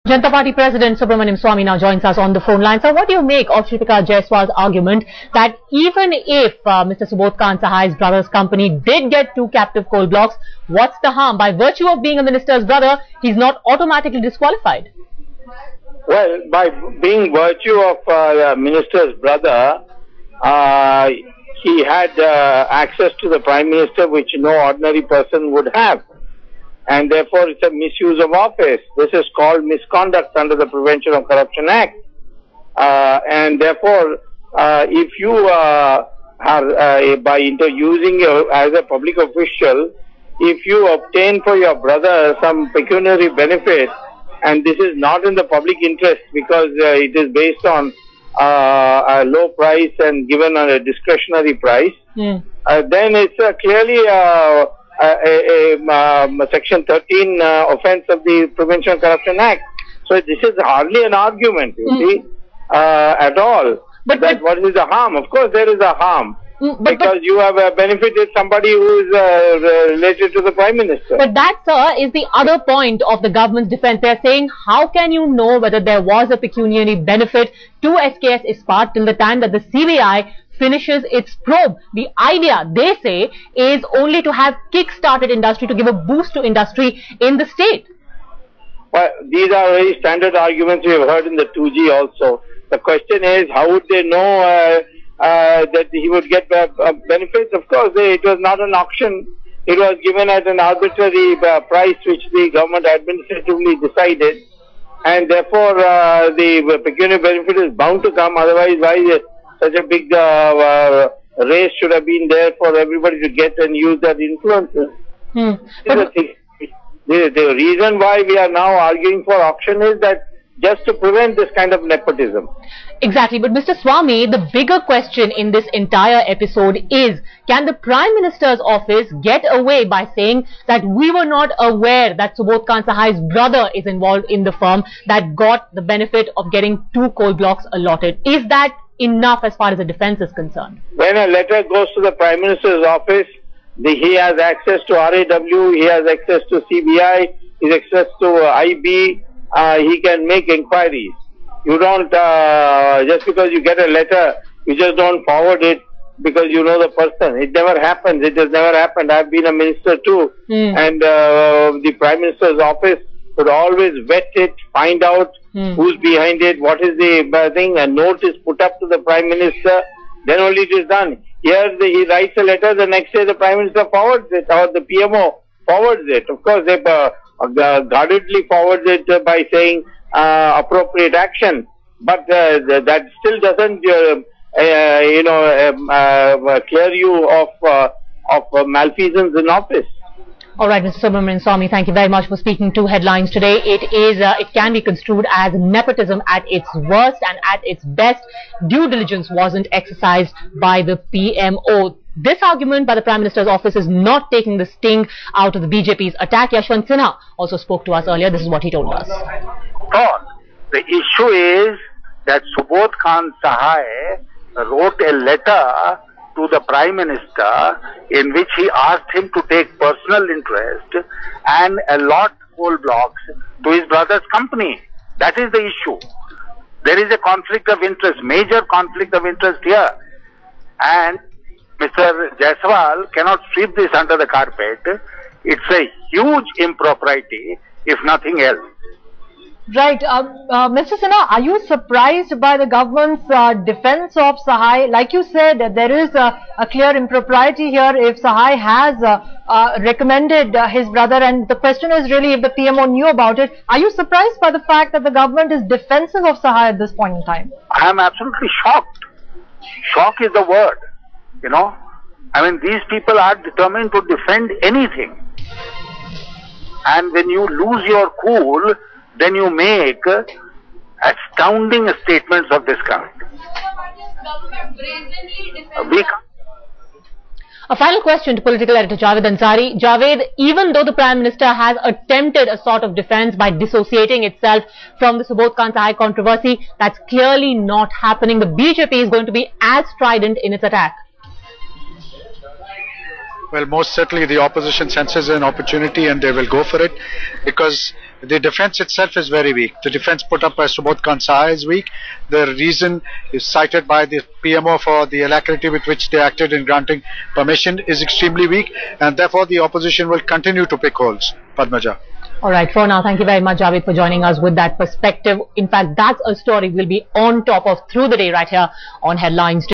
Janata Party President Subramanian Swamy now joins us on the phone line. So what do you make of Shripika Jaiswal's argument that even if Mr. Subodh Kant Sahai's brother's company did get 2 captive coal blocks, what's the harm? By virtue of being a minister's brother, he's not automatically disqualified. Well, by being virtue of a minister's brother, he had access to the Prime Minister which no ordinary person would have. And therefore it's a misuse of office. This is called misconduct under the Prevention of Corruption Act. And therefore, if you are by using as a public official, if you obtain for your brother some pecuniary benefit, and this is not in the public interest because it is based on a low price and given on a discretionary price, then it's clearly a Section 13 offence of the Prevention of Corruption Act. So this is hardly an argument, you see, at all. But what is the harm? Of course there is a harm. Because you have benefited somebody who is related to the Prime Minister. But that, sir, is the other point of the government's defence. They're saying, how can you know whether there was a pecuniary benefit to SKS Ispat till the time that the CBI finishes its probe? The idea, they say, is only to have kick-started industry, to give a boost to industry in the state. Well, these are very standard arguments we have heard in the 2G also. The question is, how would they know that he would get benefits? Of course, it was not an auction. It was given at an arbitrary price which the government administratively decided. And therefore, the pecuniary benefit is bound to come. Otherwise, why such a big race should have been there for everybody to get and use that influences? The reason why we are now arguing for auction is that just to prevent this kind of nepotism. Exactly. But Mr. Swamy, the bigger question in this entire episode is, can the Prime Minister's office get away by saying that we were not aware that Subodh Kant Sahai's brother is involved in the firm that got the benefit of getting 2 coal blocks allotted? Is that enough as far as the defence is concerned? When a letter goes to the Prime Minister's office, he has access to RAW, he has access to CBI, he has access to IB, he can make inquiries. You don't, just because you get a letter, you just don't forward it because you know the person. It never happens. It has never happened. I've been a minister too. And the Prime Minister's office would always vet it, find out who's behind it, what is the thing. A note is put up to the Prime Minister, then only it is done. Here he writes a letter, the next day the Prime Minister forwards it, or the PMO forwards it. Of course, they guardedly forwards it by saying appropriate action, but that still doesn't clear you of malfeasance in office. All right, Mr. Subramanian Swamy, thank you very much for speaking to Headlines today. It can be construed as nepotism at its worst, and at its best, due diligence wasn't exercised by the PMO. This argument by the Prime Minister's office is not taking the sting out of the BJP's attack. Yashwant Sinha also spoke to us earlier. This is what he told us. The issue is that Subodh Kant Sahai wrote a letter to the Prime Minister in which he asked him to take personal interest and allot coal blocks to his brother's company. That is the issue. There is a conflict of interest, major conflict of interest here. And Mr. Jaiswal cannot sweep this under the carpet. It's a huge impropriety, if nothing else. Right. Mr. Sinha, are you surprised by the government's defense of Sahai? Like you said, there is a clear impropriety here if Sahai has recommended his brother, and the question is really if the PMO knew about it. Are you surprised by the fact that the government is defensive of Sahai at this point in time? I am absolutely shocked. Shock is the word. You know, I mean, these people are determined to defend anything. And when you lose your cool, then you make astounding statements of this kind. A final question to political editor Javed Ansari. Javed, even though the Prime Minister has attempted a sort of defence by dissociating itself from the Subodh Kant Sahai controversy, that's clearly not happening. The BJP is going to be as strident in its attack. Well, most certainly the opposition senses an opportunity and they will go for it, because The defense itself is very weak. The defense put up by Subodh Kant Sahai is weak. The reason is cited by the PMO for the alacrity with which they acted in granting permission is extremely weak, and therefore the opposition will continue to pick holes. Padmaja. All right, for now, thank you very much, Javed, for joining us with that perspective. In fact, that's a story we'll be on top of through the day right here on Headlines.